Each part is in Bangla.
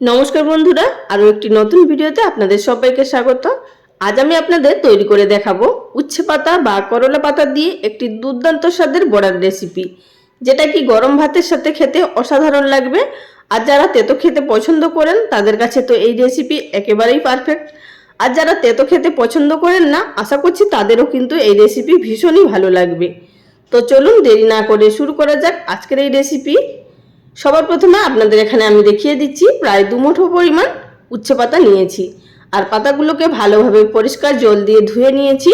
নমস্কার বন্ধুরা, আরও একটি নতুন ভিডিওতে আপনাদের সবাইকে স্বাগত। আজ আমি আপনাদের তৈরি করে দেখাবো উচ্ছে পাতা বা করলা পাতা দিয়ে একটি দুর্দান্ত স্বাদের বড়ার রেসিপি, যেটা কি গরম ভাতের সাথে খেতে অসাধারণ লাগবে। আর যারা তেতো খেতে পছন্দ করেন তাদের কাছে তো এই রেসিপি একেবারেই পারফেক্ট। আর যারা তেতো খেতে পছন্দ করেন না, আশা করছি তাদেরও কিন্তু এই রেসিপি ভীষণই ভালো লাগবে। তো চলুন দেরি না করে শুরু করা যাক আজকের এই রেসিপি। সবার প্রথমে আপনাদের এখানে আমি দেখিয়ে দিচ্ছি প্রায় 2 মুঠো পরিমাণ উচ্ছে পাতা নিয়েছি। আর পাতাগুলোকে ভালোভাবে পরিষ্কার জল দিয়ে ধুয়ে নিয়েছি।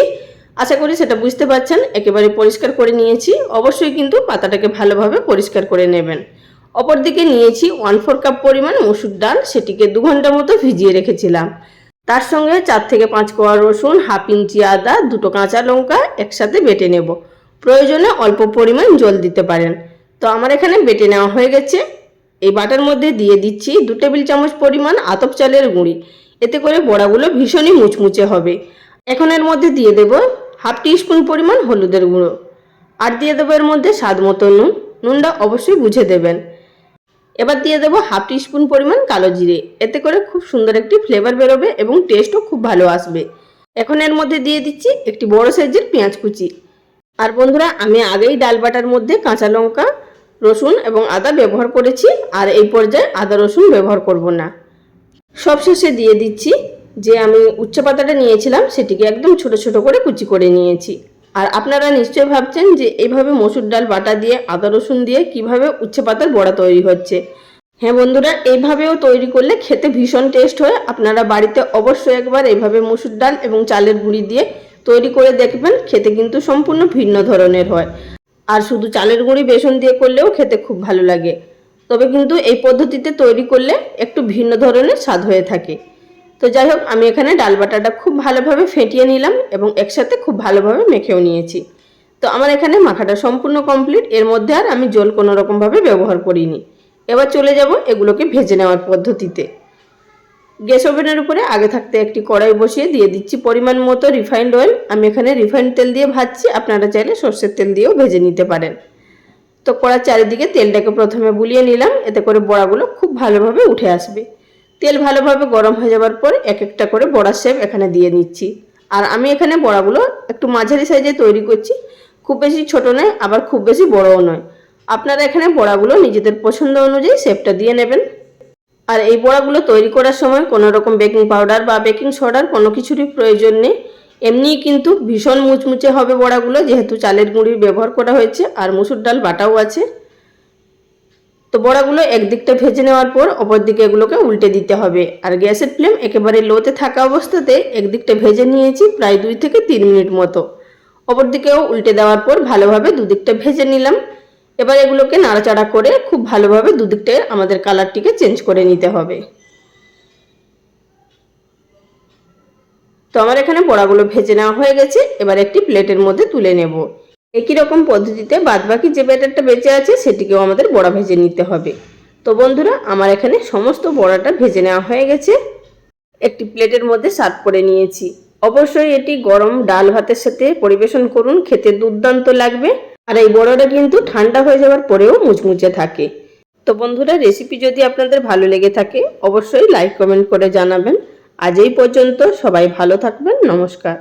আশা করি সেটা বুঝতে পারছেন, একেবারে পরিষ্কার করে নিয়েছি। অবশ্যই কিন্তু পাতাটাকে ভালোভাবে পরিষ্কার করে নেবেন। অপরদিকে নিয়েছি 1/4 কাপ পরিমাণ মসুর ডাল, সেটিকে 2 ঘন্টা মতো ভিজিয়ে রেখেছিলাম। তার সঙ্গে 4 থেকে 5 কোয়া রসুন, হাফ ইঞ্চি আদা, 2টো কাঁচা লঙ্কা একসাথে বেটে নেব। প্রয়োজনে অল্প পরিমাণ জল দিতে পারেন। তো আমার এখানে বেটে নেওয়া হয়ে গেছে। এই বাটার মধ্যে দিয়ে দিচ্ছি 2 টেবিল চামচ পরিমাণ আতপ চালের গুঁড়ি। এতে করে বড়াগুলো ভীষণই মুচমুচে হবে। এখন এর মধ্যে দিয়ে দেব হাফ টিস্পুন পরিমাণ হলুদের গুঁড়ো। আর দিয়ে দেবো এর মধ্যে স্বাদ মতো নুন। নুনটা অবশ্যই বুঝে দেবেন। এবার দিয়ে দেবো হাফ টিস্পুন পরিমাণ কালো জিরে। এতে করে খুব সুন্দর একটি ফ্লেভার বেরোবে এবং টেস্টও খুব ভালো আসবে। এখন এর মধ্যে দিয়ে দিচ্ছি একটি বড় সাইজের পেঁয়াজ কুচি। আর বন্ধুরা, আমি আগেই ডাল বাটার মধ্যে কাঁচা লঙ্কা, রসুন এবং আদা ব্যবহার করেছি। আর এই পর্যায়ে আদা রসুন ব্যবহার করব না। সবশেষে দিয়ে দিচ্ছি যে আমি উচ্ছে পাতাটা নিয়েছিলাম, সেটিকে একদম ছোট ছোট করে কুচি করে নিয়েছি। আর আপনারা নিশ্চয়ই ভাবছেন যে এইভাবে মসুর ডাল বাটা দিয়ে আদা রসুন দিয়ে কিভাবে উচ্ছে পাতার বড়া তৈরি হচ্ছে। হ্যাঁ বন্ধুরা, এইভাবেও তৈরি করলে খেতে ভীষণ টেস্ট হয়। আপনারা বাড়িতে অবশ্যই একবার এইভাবে মসুর ডাল এবং চালের গুঁড়ি দিয়ে তৈরি করে দেখবেন। খেতে কিন্তু সম্পূর্ণ ভিন্ন ধরনের হয়। আর শুধু চালের গুঁড়ি বেসন দিয়ে করলেও খেতে খুব ভালো লাগে। তবে কিন্তু এই পদ্ধতিতে তৈরি করলে একটু ভিন্ন ধরনের স্বাদ হয়ে থাকে। তো যাই হোক, আমি এখানে ডাল বাটাটা খুব ভালোভাবে ফেটিয়ে নিলাম এবং একসাথে খুব ভালোভাবে মেখেও নিয়েছি। তো আমার এখানে মাখাটা সম্পূর্ণ কমপ্লিট। এর মধ্যে আর আমি জল কোনো রকমভাবে ব্যবহার করিনি। এবার চলে যাব এগুলোকে ভেজে নেওয়ার পদ্ধতিতে। গ্যাস ওভেনের উপরে আগে থাকতে একটি কড়াই বসিয়ে দিয়ে দিচ্ছি পরিমাণ মতো রিফাইন্ড অয়েল। আমি এখানে রিফাইন্ড তেল দিয়ে ভাজছি, আপনারা চাইলে সর্ষের তেল দিয়েও ভেজে নিতে পারেন। তো কড়ার চারিদিকে তেলটাকে প্রথমে বুলিয়ে নিলাম, এতে করে বড়াগুলো খুব ভালোভাবে উঠে আসবে। তেল ভালোভাবে গরম হয়ে যাওয়ার পর এক একটা করে বড়ার শেপ এখানে দিয়ে নিচ্ছি। আর আমি এখানে বড়াগুলো একটু মাঝারি সাইজে তৈরি করছি, খুব বেশি ছোট নয়, আবার খুব বেশি বড়ও নয়। আপনারা এখানে বড়াগুলো নিজেদের পছন্দ অনুযায়ী শেপটা দিয়ে নেবেন। আর এই বড়াগুলো তৈরি করার সময় কোনো রকম বেকিং পাউডার বা বেকিং সোডার কোনো কিছুরই প্রয়োজন নেই। এমনিই কিন্তু ভীষণ মুচমুচে হবে বড়াগুলো, যেহেতু চালের গুঁড়ি ব্যবহার করা হয়েছে আর মসুর ডাল বাটাও আছে। তো বড়াগুলো একদিকটা ভেজে নেওয়ার পর অপর দিকে এগুলোকে উল্টে দিতে হবে। আর গ্যাসের ফ্লেম একেবারে লোতে থাকা অবস্থাতে একদিকটা ভেজে নিয়েছি প্রায় 2 থেকে 3 মিনিট মতো। অপর দিকেও উল্টে দেওয়ার পর ভালোভাবে দুদিকটা ভেজে নিলাম। এবার এগুলোকে নাড়াচাড়া করে খুব ভালোভাবে দুদিকটা আমাদের কালারটিকে চেঞ্জ করে নিতে হবে। তো আমার এখানে বড়াগুলো ভেজে নেওয়া হয়ে গেছে। এবার একটি প্লেটের মধ্যে তুলে নেব। একই রকম পদ্ধতিতে বাদবাকি যে ব্যাটারটা বেঁচে আছে সেটিকেও আমাদের বড়া ভেজে নিতে হবে। তো বন্ধুরা, আমার এখানে সমস্ত বড়াটা ভেজে নেওয়া হয়ে গেছে। একটি প্লেটের মধ্যে সার্ভ করে নিয়েছি। অবশ্যই এটি গরম ডাল ভাতের সাথে পরিবেশন করুন, খেতে দুর্দান্ত লাগবে। আর এই বড়াটা কিন্তু ঠান্ডা হয়ে যাওয়ার পরেও মুচমুচে থাকে। তো বন্ধুরা, রেসিপি যদি আপনাদের ভালো লেগে থাকে অবশ্যই লাইক কমেন্ট করে জানাবেন। আজ এই পর্যন্ত, সবাই ভালো থাকবেন। নমস্কার।